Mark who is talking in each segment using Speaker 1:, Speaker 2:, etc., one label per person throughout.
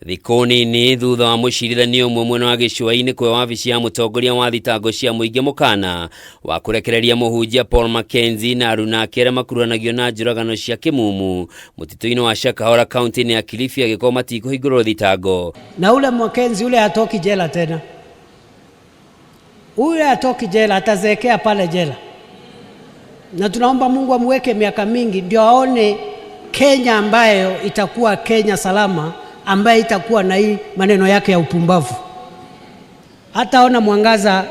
Speaker 1: Thikoni ni thutha wa mucirithanio umwe mwena wa Gicũa-inĩ kwa wabici ya mutongoria wa thitango cia muingi mukana wa kurekereria muhunjia Paul Mackenzie na aruna ake makuruhanagio na njũragano cia kimumu mutito-inĩ wa Shakahola kaunti-inĩ ya Kilifi agĩkorwo matikũhingũrwo thitango.
Speaker 2: Na ule Mackenzie ule hatoki jela tena. Ule hatoki jela, atazekea pale jela. Na tunaomba Mungu amweke miaka mingi ndio aone Kenya ambayo itakuwa Kenya salama, ambaye itakuwa na hii maneno yake ya upumbavu. Hataona mwangaza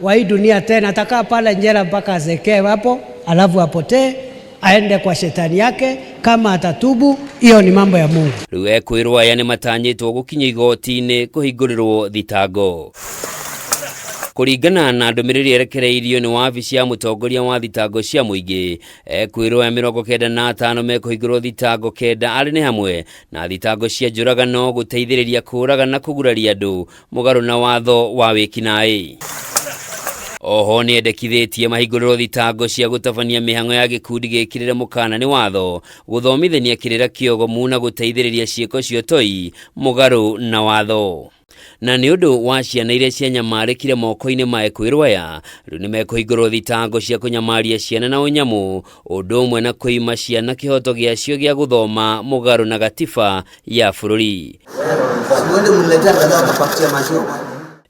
Speaker 2: wa hii dunia tena, atakaa pale jela mpaka azekee hapo, alafu apotee aende kwa shetani yake. Kama atatubu, hiyo ni mambo ya Mungu.
Speaker 1: Riu ekwirwo aya ni matanyitwo gukinya igoti-inĩ kuhingũrĩrwo thitango. Kuringana na ndumiriri erekereirio ni wabici ya mutongoria wa thitango cia muingi, ekwirwo ya 95 mekuhingũrwo thitango 9 ari ni hamwe na thitango cia njũragano, guteithĩrĩria kũraga na kũguraria andũ mũgarũ na watho wa wĩkinaĩ. Oho ni endekithĩtie mahingũrĩrwo thitango cia gũtabania mĩhang'o ya gĩkundi gĩkĩrĩre mũkana nĩ watho, gũthomithania kĩrĩra kĩogomu na gũteithĩrĩria ciĩko cia ũtoi mũgarũ na watho. Na ni undu wa ciana iria cianyamarĩkire moko-inĩ ma ekwirwo aya, rĩu nĩ mekuhingũrwo thitango cia kũnyamaria ciana na ũnyamu, ũndũ ũmwe na kũima ciana kĩhoto gĩacio gĩa gũthoma mũgarũ na gatiba ya bũrũri.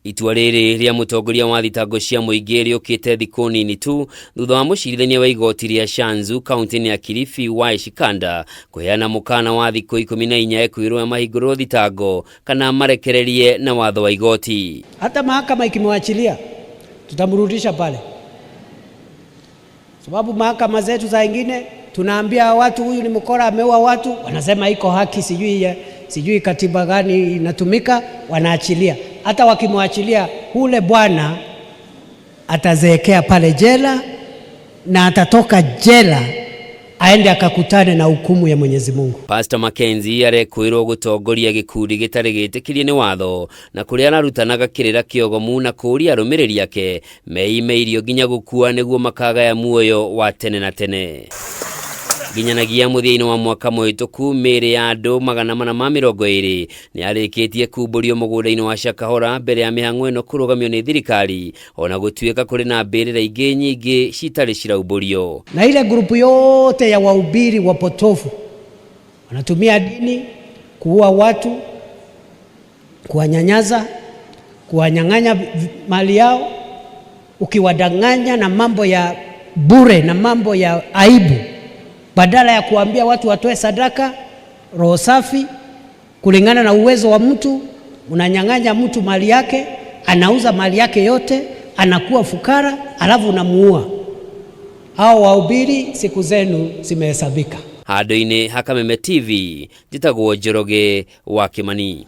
Speaker 1: Itua rĩrĩ rĩa mutongoria wa thitango cia muingi rĩũkĩte thikũ nini tu thutha wa mucirithania wa igoti rĩa Shanzu kaunti-inĩ ya Kilifi wa Shikanda kũheana mũkana wa thikũ 14 ekwirwo mahingũrwo thitango kana marekererie na watho wa igoti.
Speaker 2: Hata mahakama ikimwachilia tutamrudisha pale, sababu mahakama zetu za ingine tunaambia watu huyu ni mkora, ameua watu, wanasema iko haki, sijui katiba gani inatumika, wanaachilia. Hata wakimwachilia ule bwana atazeekea pale jela, na atatoka jela aende akakutane na hukumu ya Mwenyezi Mungu.
Speaker 1: Pastor Mackenzie arekwirwo gutongoria gikundi gitari gĩtĩkĩrie nĩ watho na kuria ararutanaga kĩrĩra kĩogomu na kũria arũmĩrĩri ake meimeirio nginya gũkua nĩguo makagaya muoyo wa tene na tene. Ginyanagia muthia-inĩ wa mwaka mũhĩtũku mĩĩrĩ ya andũ 420 nĩ arĩkĩtie kumbũrio mũgũnda-inĩ wa Shakahola mbere ya mĩhang'o ĩno kũrũgamio nĩ thirikari, ona gũtuĩka kũrĩ na mbĩrĩra ingĩ nyingĩ citarĩ ciraumbũrio.
Speaker 2: Na ile grupu yote ya wahubiri wapotofu wanatumia dini kuua watu, kuwanyanyaza, kuwanyang'anya mali yao, ukiwadanganya na mambo ya bure na mambo ya aibu, badala ya kuambia watu watoe sadaka roho safi kulingana na uwezo wa mtu, unanyang'anya mtu mali yake, anauza mali yake yote, anakuwa fukara, alafu unamuua. Hao wahubiri siku zenu zimehesabika.
Speaker 1: Handũ-inĩ ha Kameme TV, njĩtagwo Njoroge wa Kimani.